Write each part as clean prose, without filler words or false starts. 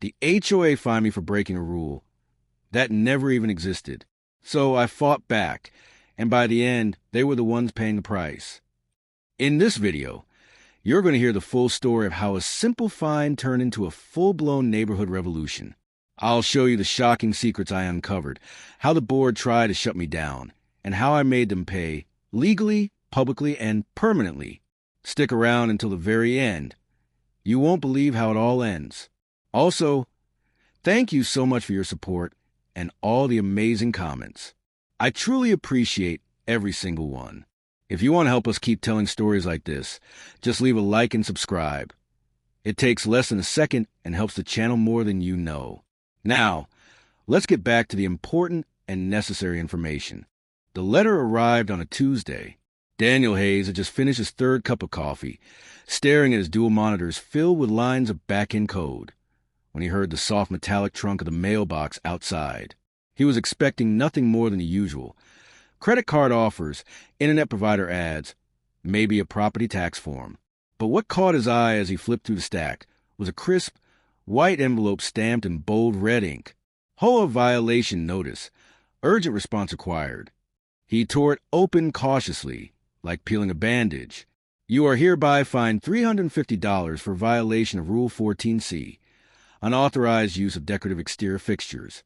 The HOA fined me for breaking a rule. That never even existed. So I fought back, and by the end, they were the ones paying the price. In this video, you're going to hear the full story of how a simple fine turned into a full-blown neighborhood revolution. I'll show you the shocking secrets I uncovered, how the board tried to shut me down, and how I made them pay legally, publicly, and permanently. Stick around until the very end. You won't believe how it all ends. Also, thank you so much for your support and all the amazing comments. I truly appreciate every single one. If you want to help us keep telling stories like this, just leave a like and subscribe. It takes less than a second and helps the channel more than you know. Now, let's get back to the important and necessary information. The letter arrived on a Tuesday. Daniel Hayes had just finished his third cup of coffee, staring at his dual monitors filled with lines of back-end code, when he heard the soft metallic trunk of the mailbox outside. He was expecting nothing more than the usual. Credit card offers, internet provider ads, maybe a property tax form. But what caught his eye as he flipped through the stack was a crisp, white envelope stamped in bold red ink. HOA violation notice. Urgent response required. He tore it open cautiously, like peeling a bandage. You are hereby fined $350 for violation of Rule 14C, unauthorized use of decorative exterior fixtures.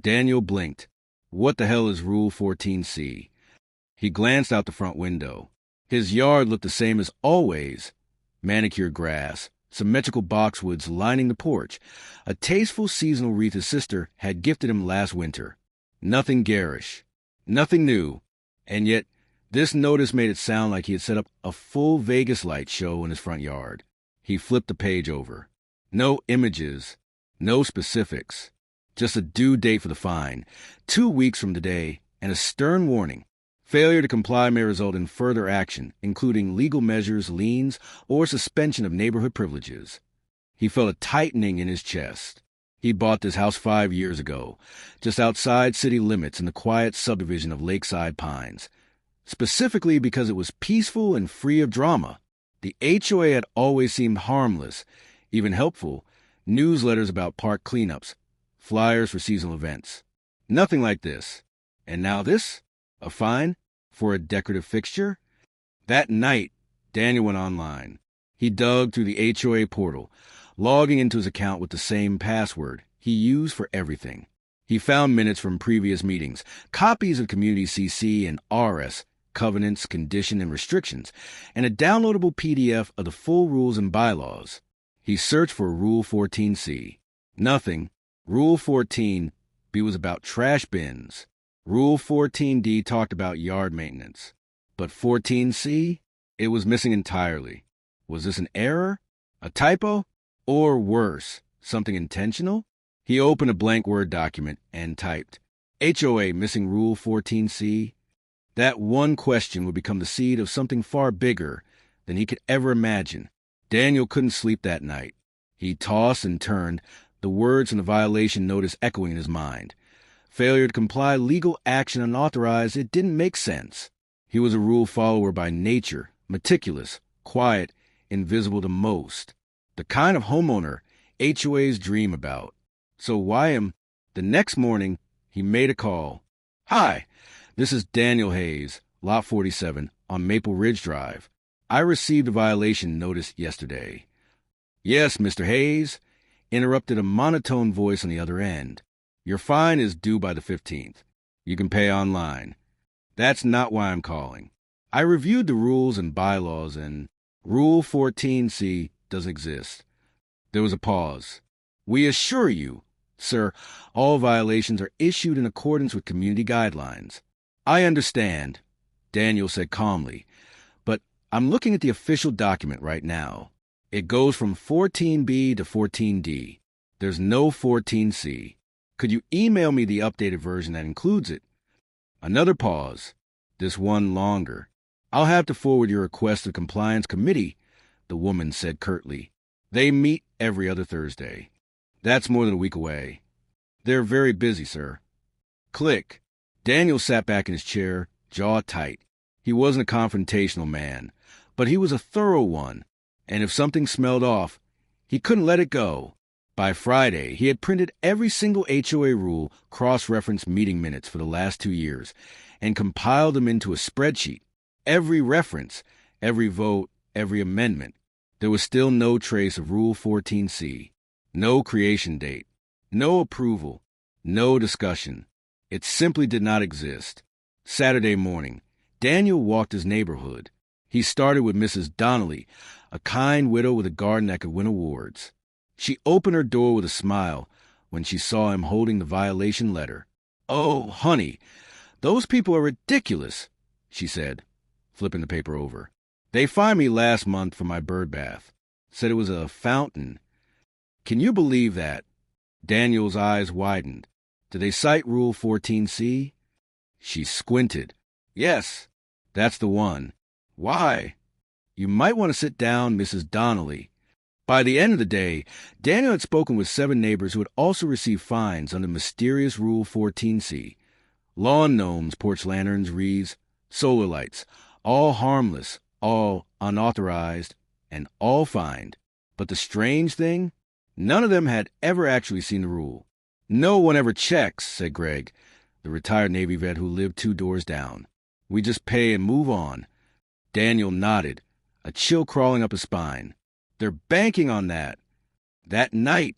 Daniel blinked. What the hell is Rule 14C? He glanced out the front window. His yard looked the same as always. Manicured grass, symmetrical boxwoods lining the porch, a tasteful seasonal wreath his sister had gifted him last winter. Nothing garish, nothing new, and yet this notice made it sound like he had set up a full Vegas light show in his front yard. He flipped the page over. No images, no specifics, just a due date for the fine, 2 weeks from today, and a stern warning. Failure to comply may result in further action, including legal measures, liens, or suspension of neighborhood privileges. He felt a tightening in his chest. He bought this house 5 years ago, just outside city limits in the quiet subdivision of Lakeside Pines, specifically because it was peaceful and free of drama. The HOA had always seemed harmless, even helpful, newsletters about park cleanups, flyers for seasonal events. Nothing like this. And now this? A fine? For a decorative fixture? That night, Daniel went online. He dug through the HOA portal, logging into his account with the same password he used for everything. He found minutes from previous meetings, copies of Community CC and RS, covenants, condition, and restrictions, and a downloadable PDF of the full rules and bylaws. He searched for Rule 14C. Nothing. Rule 14B was about trash bins. Rule 14D talked about yard maintenance. But 14C? It was missing entirely. Was this an error? A typo? Or worse, something intentional? He opened a blank Word document and typed, HOA missing Rule 14C. That one question would become the seed of something far bigger than he could ever imagine. Daniel couldn't sleep that night. He tossed and turned, the words from the violation notice echoing in his mind. Failure to comply, legal action unauthorized, it didn't make sense. He was a rule follower by nature, meticulous, quiet, invisible to most. The kind of homeowner HOAs dream about. So why him? The next morning, he made a call. Hi, this is Daniel Hayes, Lot 47, on Maple Ridge Drive. I received a violation notice yesterday. Yes, Mr. Hayes, interrupted a monotone voice on the other end. Your fine is due by the 15th. You can pay online. That's not why I'm calling. I reviewed the rules and bylaws, and Rule 14C doesn't exist. There was a pause. We assure you, sir, all violations are issued in accordance with community guidelines. I understand, Daniel said calmly, but I'm looking at the official document right now. It goes from 14B to 14D. There's no 14C. Could you email me the updated version that includes it? Another pause. This one longer. I'll have to forward your request to the compliance committee, the woman said curtly. They meet every other Thursday. That's more than a week away. They're very busy, sir. Click. Daniel sat back in his chair, jaw tight. He wasn't a confrontational man, but he was a thorough one, and if something smelled off, he couldn't let it go. By Friday, he had printed every single HOA rule, cross-referenced meeting minutes for the last 2 years, and compiled them into a spreadsheet. Every reference, every vote, every amendment. There was still no trace of Rule 14C. No creation date. No approval. No discussion. It simply did not exist. Saturday morning, Daniel walked his neighborhood. He started with Mrs. Donnelly, a kind widow with a garden that could win awards. She opened her door with a smile when she saw him holding the violation letter. "Oh, honey, those people are ridiculous," she said, flipping the paper over. "They fined me last month for my bird bath. Said it was a fountain. Can you believe that?" Daniel's eyes widened. "Did they cite Rule 14C? She squinted. "Yes, that's the one." "Why?" "You might want to sit down, Mrs. Donnelly." By the end of the day, Daniel had spoken with 7 neighbors who had also received fines under mysterious Rule 14C. Lawn gnomes, porch lanterns, wreaths, solar lights, all harmless, all unauthorized, and all fined. But the strange thing? None of them had ever actually seen the rule. "No one ever checks," said Greg, the retired Navy vet who lived 2 doors down. "We just pay and move on." Daniel nodded, a chill crawling up his spine. They're banking on that. That night,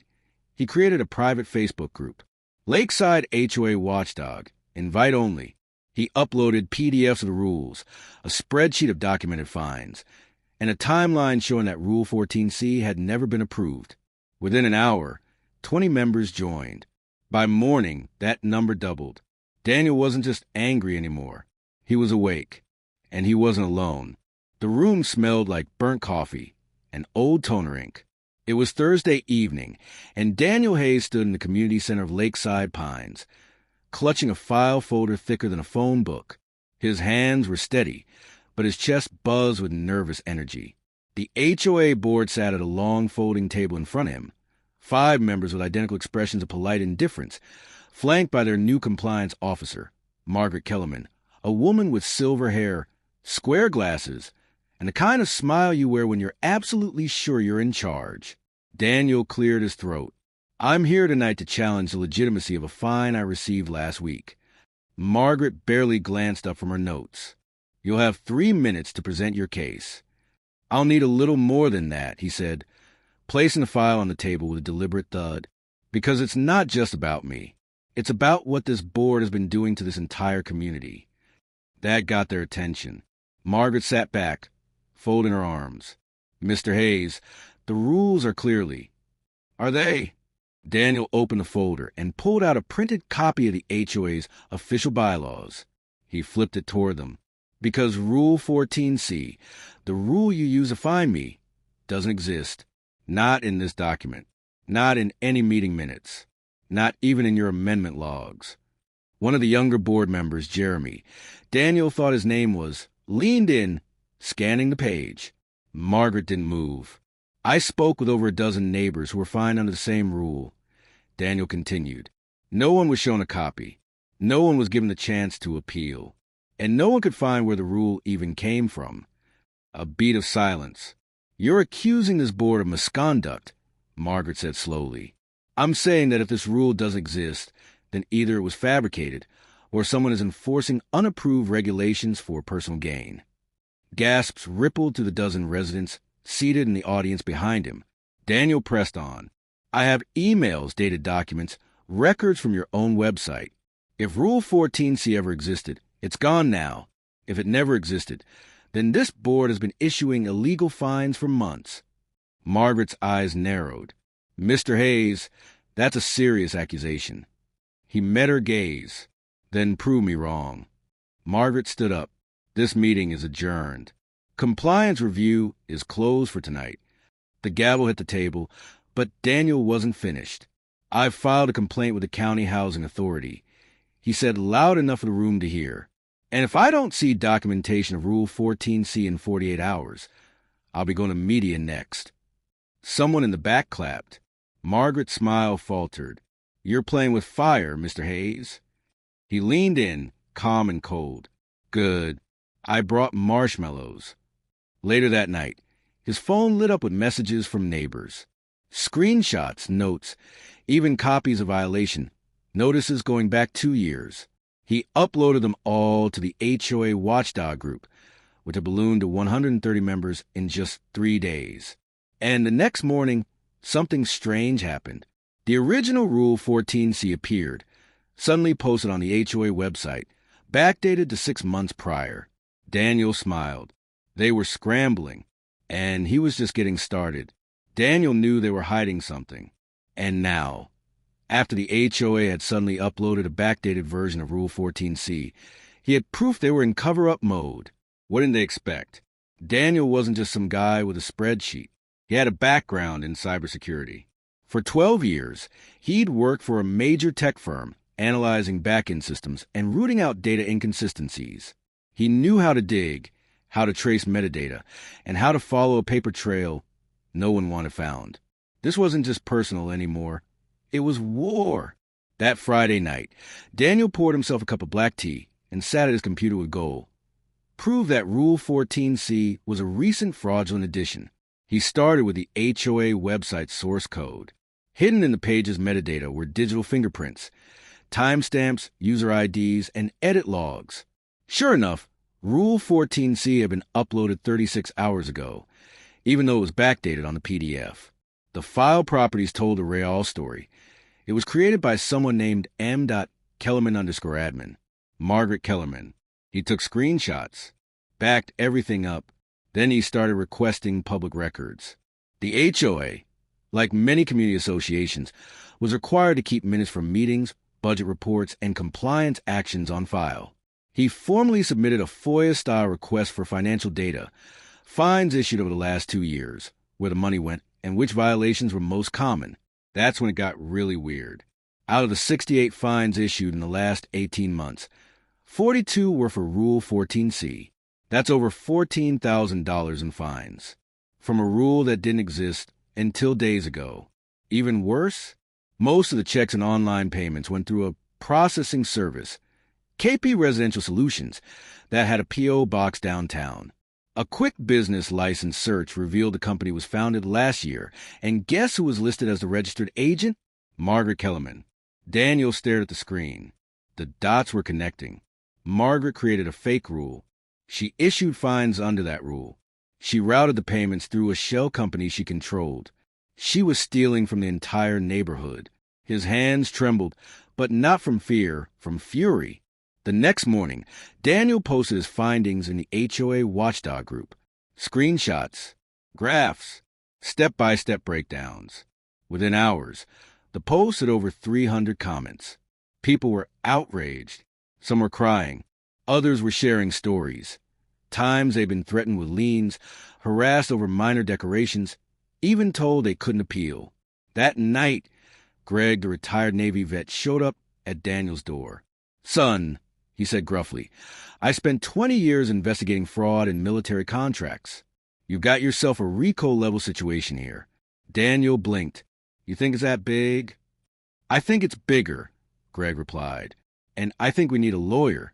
he created a private Facebook group, Lakeside HOA Watchdog, invite only. He uploaded PDFs of the rules, a spreadsheet of documented fines, and a timeline showing that Rule 14C had never been approved. Within an hour, 20 members joined. By morning, that number doubled. Daniel wasn't just angry anymore. He was awake, and he wasn't alone. The room smelled like burnt coffee and old toner ink. It was Thursday evening, and Daniel Hayes stood in the community center of Lakeside Pines, clutching a file folder thicker than a phone book. His hands were steady, but his chest buzzed with nervous energy. The HOA board sat at a long folding table in front of him, 5 members with identical expressions of polite indifference, flanked by their new compliance officer, Margaret Kellerman, a woman with silver hair, square glasses, and the kind of smile you wear when you're absolutely sure you're in charge. Daniel cleared his throat. "I'm here tonight to challenge the legitimacy of a fine I received last week." Margaret barely glanced up from her notes. "You'll have 3 minutes to present your case." "I'll need a little more than that," he said, placing the file on the table with a deliberate thud. "Because it's not just about me. It's about what this board has been doing to this entire community." That got their attention. Margaret sat back, folding her arms. "Mr. Hayes, the rules are clearly..." "Are they?" Daniel opened the folder and pulled out a printed copy of the HOA's official bylaws. He flipped it toward them. "Because Rule 14C, the rule you use to fine me, doesn't exist. Not in this document. Not in any meeting minutes. Not even in your amendment logs." One of the younger board members, Jeremy, Daniel thought his name was, leaned in, scanning the page. Margaret didn't move. "I spoke with over a dozen neighbors who were fined under the same rule." Daniel continued. "No one was shown a copy. No one was given the chance to appeal. And no one could find where the rule even came from." A beat of silence. "You're accusing this board of misconduct," Margaret said slowly. "I'm saying that if this rule does exist, then either it was fabricated or someone is enforcing unapproved regulations for personal gain." Gasps rippled to the dozen residents seated in the audience behind him. Daniel pressed on. "I have emails, dated documents, records from your own website. If Rule 14C ever existed, it's gone now. If it never existed, then this board has been issuing illegal fines for months." Margaret's eyes narrowed. "Mr. Hayes, that's a serious accusation." He met her gaze. "Then prove me wrong." Margaret stood up. "This meeting is adjourned. Compliance review is closed for tonight." The gavel hit the table, but Daniel wasn't finished. "I've filed a complaint with the County Housing Authority," he said loud enough for the room to hear. "And if I don't see documentation of Rule 14C in 48 hours, I'll be going to media next." Someone in the back clapped. Margaret's smile faltered. "You're playing with fire, Mr. Hayes." He leaned in, calm and cold. "Good. I brought marshmallows." Later that night, his phone lit up with messages from neighbors. Screenshots, notes, even copies of violation, notices going back 2 years. He uploaded them all to the HOA watchdog group, which had ballooned to 130 members in just 3 days. And the next morning, something strange happened. The original Rule 14C appeared, suddenly posted on the HOA website, backdated to 6 months prior. Daniel smiled. They were scrambling, and he was just getting started. Daniel knew they were hiding something. And now, after the HOA had suddenly uploaded a backdated version of Rule 14C, he had proof they were in cover-up mode. What didn't they expect? Daniel wasn't just some guy with a spreadsheet. He had a background in cybersecurity. For 12 years, he'd worked for a major tech firm, analyzing back-end systems and rooting out data inconsistencies. He knew how to dig, how to trace metadata, and how to follow a paper trail no one wanted found. This wasn't just personal anymore. It was war. That Friday night, Daniel poured himself a cup of black tea and sat at his computer with goal. Prove that Rule 14C was a recent fraudulent addition. He started with the HOA website source code. Hidden in the page's metadata were digital fingerprints, timestamps, user IDs, and edit logs. Sure enough, Rule 14C had been uploaded 36 hours ago, even though it was backdated on the PDF. The file properties told a real story. It was created by someone named m.kellerman_admin, Margaret Kellerman. He took screenshots, backed everything up, then he started requesting public records. The HOA, like many community associations, was required to keep minutes from meetings, budget reports, and compliance actions on file. He formally submitted a FOIA-style request for financial data, fines issued over the last 2 years, where the money went, and which violations were most common. That's when it got really weird. Out of the 68 fines issued in the last 18 months, 42 were for Rule 14C. That's over $14,000 in fines. From a rule that didn't exist until days ago. Even worse, most of the checks and online payments went through a processing service, KP Residential Solutions, that had a P.O. box downtown. A quick business license search revealed the company was founded last year, and guess who was listed as the registered agent? Margaret Kellerman. Daniel stared at the screen. The dots were connecting. Margaret created a fake rule. She issued fines under that rule. She routed the payments through a shell company she controlled. She was stealing from the entire neighborhood. His hands trembled, but not from fear, from fury. The next morning, Daniel posted his findings in the HOA watchdog group. Screenshots, graphs, step-by-step breakdowns. Within hours, the post had over 300 comments. People were outraged. Some were crying. Others were sharing stories. Times they'd been threatened with liens, harassed over minor decorations, even told they couldn't appeal. That night, Greg, the retired Navy vet, showed up at Daniel's door. "Son," he said gruffly, "I spent 20 years investigating fraud in military contracts. You've got yourself a RICO-level situation here." Daniel blinked. "You think it's that big?" "I think it's bigger," Greg replied. "And I think we need a lawyer."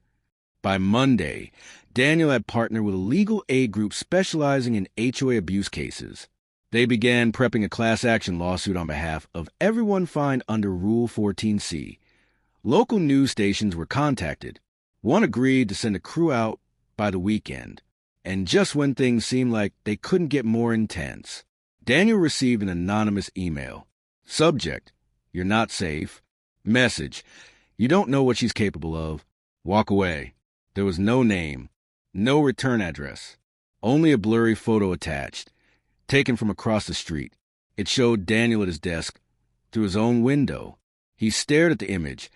By Monday, Daniel had partnered with a legal aid group specializing in HOA abuse cases. They began prepping a class action lawsuit on behalf of everyone fined under Rule 14C. Local news stations were contacted. One agreed to send a crew out by the weekend. And just when things seemed like they couldn't get more intense, Daniel received an anonymous email. Subject: "You're not safe." Message: "You don't know what she's capable of. Walk away." There was no name, no return address, only a blurry photo attached, taken from across the street. It showed Daniel at his desk, through his own window. He stared at the image,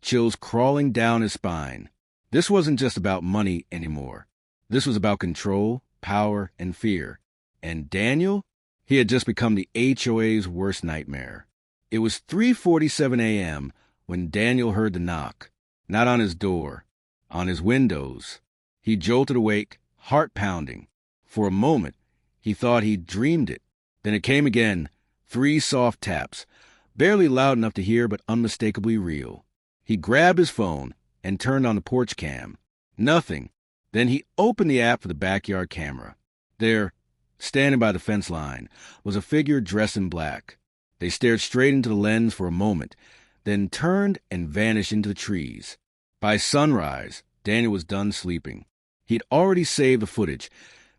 chills crawling down his spine. This wasn't just about money anymore. This was about control, power, and fear. And Daniel? He had just become the HOA's worst nightmare. It was 3:47 a.m. when Daniel heard the knock. Not on his door, on his windows. He jolted awake, heart pounding. For a moment, he thought he'd dreamed it. Then it came again, 3 soft taps, barely loud enough to hear but unmistakably real. He grabbed his phone and turned on the porch cam. Nothing. Then he opened the app for the backyard camera. There, standing by the fence line, was a figure dressed in black. They stared straight into the lens for a moment, then turned and vanished into the trees. By sunrise, Daniel was done sleeping. He'd already saved the footage,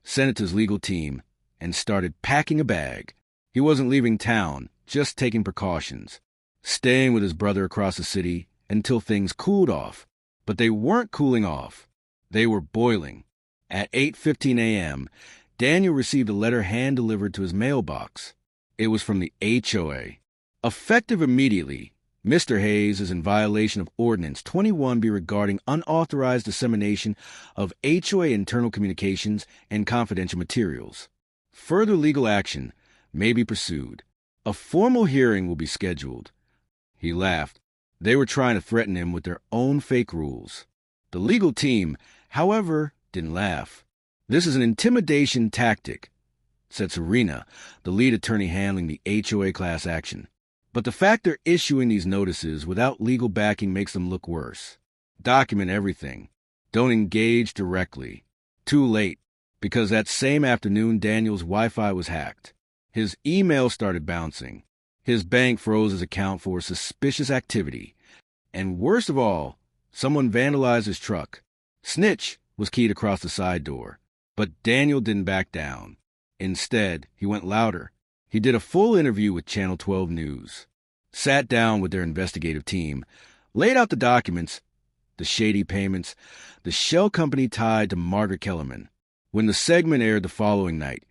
sent it to his legal team, and started packing a bag. He wasn't leaving town, just taking precautions, staying with his brother across the city until things cooled off. But they weren't cooling off. They were boiling. At 8:15 a.m., Daniel received a letter hand-delivered to his mailbox. It was from the HOA. Effective immediately, Mr. Hayes is in violation of Ordinance 21B regarding unauthorized dissemination of HOA internal communications and confidential materials. Further legal action may be pursued. A formal hearing will be scheduled. He laughed. They were trying to threaten him with their own fake rules. The legal team, however, didn't laugh. This is an intimidation tactic, said Serena, the lead attorney handling the HOA class action. But the fact they're issuing these notices without legal backing makes them look worse. Document everything. Don't engage directly. Too late, because that same afternoon Daniel's Wi-Fi was hacked. His email started bouncing. His bank froze his account for suspicious activity. And worst of all, someone vandalized his truck. Snitch was keyed across the side door. But Daniel didn't back down. Instead, he went louder. He did a full interview with Channel 12 News, sat down with their investigative team, laid out the documents, the shady payments, the shell company tied to Margaret Kellerman. When the segment aired the following night,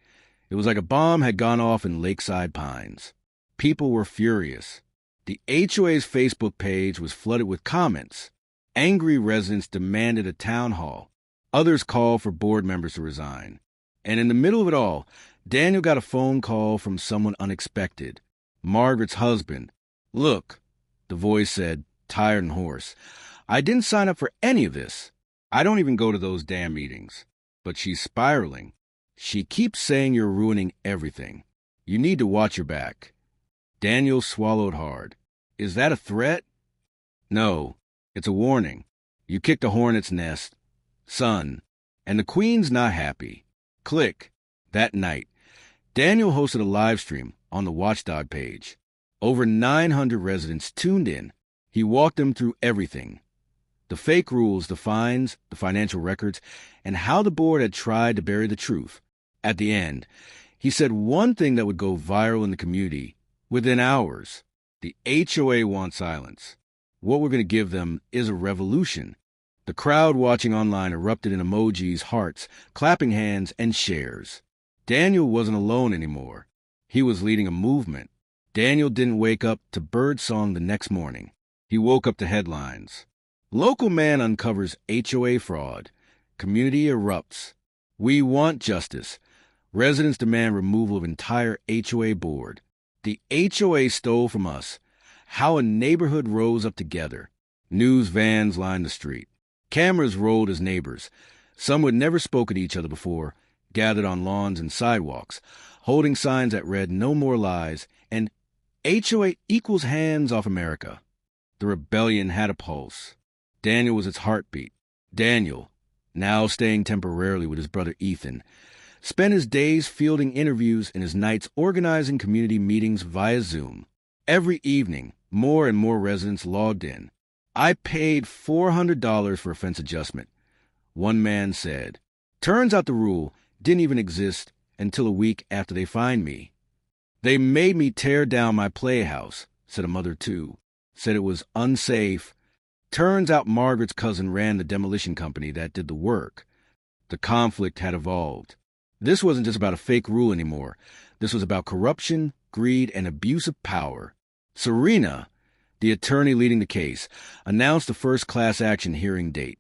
it was like a bomb had gone off in Lakeside Pines. People were furious. The HOA's Facebook page was flooded with comments. Angry residents demanded a town hall. Others called for board members to resign. And in the middle of it all, Daniel got a phone call from someone unexpected. Margaret's husband. "Look," the voice said, tired and hoarse, "I didn't sign up for any of this. I don't even go to those damn meetings. But she's spiraling. She keeps saying you're ruining everything. You need to watch your back." Daniel swallowed hard. "Is that a threat?" "No, it's a warning. You kicked a hornet's nest, son, and the queen's not happy." Click. That night, Daniel hosted a live stream on the Watchdog page. Over 900 residents tuned in. He walked them through everything. The fake rules, the fines, the financial records, and how the board had tried to bury the truth. At the end, he said one thing that would go viral in the community within hours. The HOA wants silence. What we're going to give them is a revolution. The crowd watching online erupted in emojis, hearts, clapping hands, and shares. Daniel wasn't alone anymore. He was leading a movement. Daniel didn't wake up to birdsong the next morning. He woke up to headlines. Local man uncovers HOA fraud. Community erupts. We want justice. Residents demand removal of entire HOA board. The HOA stole from us. How a neighborhood rose up together. News vans lined the street. Cameras rolled as neighbors. Some who had never spoken to each other before gathered on lawns and sidewalks, holding signs that read "No More Lies" and "HOA equals hands off America." The rebellion had a pulse. Daniel was its heartbeat. Daniel, now staying temporarily with his brother Ethan, spent his days fielding interviews and his nights organizing community meetings via Zoom. Every evening, more and more residents logged in. "I paid $400 for a fence adjustment," one man said. "Turns out the rule didn't even exist until a week after they fined me." "They made me tear down my playhouse," said a mother too. Said it was unsafe. Turns out Margaret's cousin ran the demolition company that did the work. The conflict had evolved. This wasn't just about a fake rule anymore. This was about corruption, greed, and abuse of power. Serena, the attorney leading the case, announced the first class action hearing date,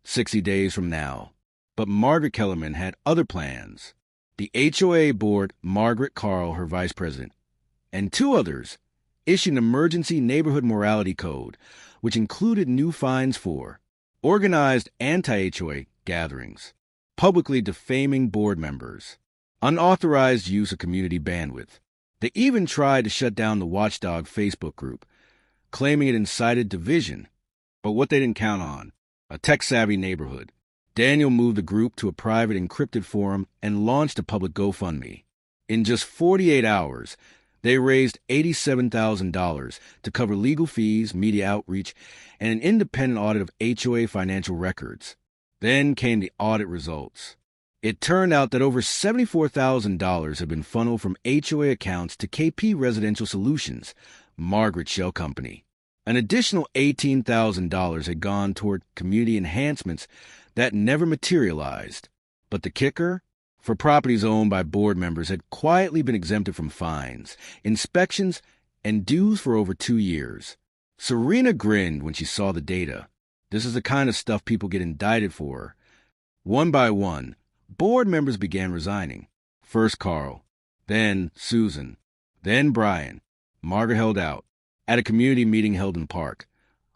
60 days from now. But Margaret Kellerman had other plans. The HOA board, Margaret Carl, her vice president, and two others, issued an emergency neighborhood morality code, which included new fines for organized anti-HOA gatherings, publicly defaming board members, unauthorized use of community bandwidth. They even tried to shut down the Watchdog Facebook group, claiming it incited division. But what they didn't count on, a tech-savvy neighborhood. Daniel moved the group to a private encrypted forum and launched a public GoFundMe. In just 48 hours, They raised $87,000 to cover legal fees, media outreach, and an independent audit of HOA financial records. Then came the audit results. It turned out that over $74,000 had been funneled from HOA accounts to KP Residential Solutions, Margaret's shell company. An additional $18,000 had gone toward community enhancements that never materialized. But the kicker? For properties owned by board members had quietly been exempted from fines, inspections, and dues for over 2 years. Serena grinned when she saw the data. This is the kind of stuff people get indicted for. One by one, board members began resigning. First Carl, then Susan, then Brian. Margaret held out. At a community meeting held in the park,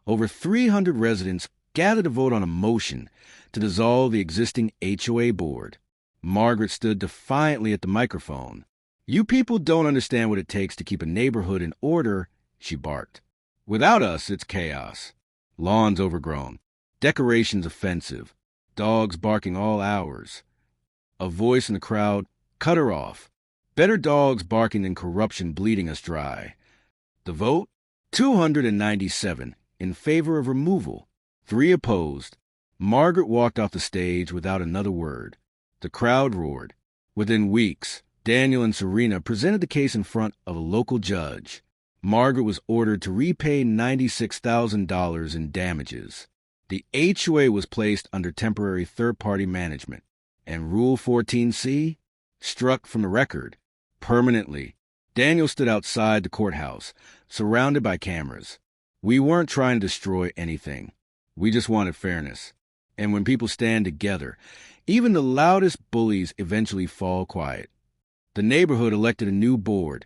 over 300 residents gathered to vote on a motion to dissolve the existing HOA board. Margaret stood defiantly at the microphone. "You people don't understand what it takes to keep a neighborhood in order," she barked. "Without us, it's chaos. Lawns overgrown, decorations offensive, dogs barking all hours." A voice in the crowd cut her off. "Better dogs barking than corruption bleeding us dry." The vote? 297 in favor of removal, 3 opposed. Margaret walked off the stage without another word. The crowd roared. Within weeks, Daniel and Serena presented the case in front of a local judge. Margaret was ordered to repay $96,000 in damages. The HOA was placed under temporary third-party management, and Rule 14C struck from the record permanently. Daniel stood outside the courthouse, surrounded by cameras. "We weren't trying to destroy anything. We just wanted fairness. And when people stand together, even the loudest bullies eventually fall quiet." The neighborhood elected a new board,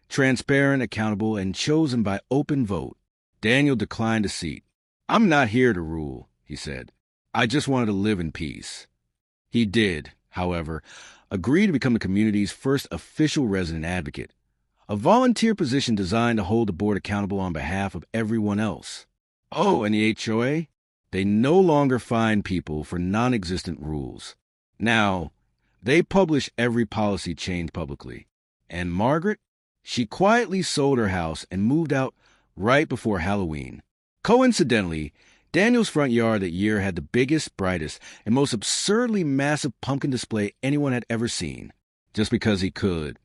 transparent, accountable, and chosen by open vote. Daniel declined a seat. "I'm not here to rule," he said. "I just wanted to live in peace." He did, however, agree to become the community's first official resident advocate, a volunteer position designed to hold the board accountable on behalf of everyone else. Oh, and the HOA? They no longer fine people for non-existent rules. Now, they publish every policy change publicly. And Margaret? She quietly sold her house and moved out right before Halloween. Coincidentally, Daniel's front yard that year had the biggest, brightest, and most absurdly massive pumpkin display anyone had ever seen. Just because he could.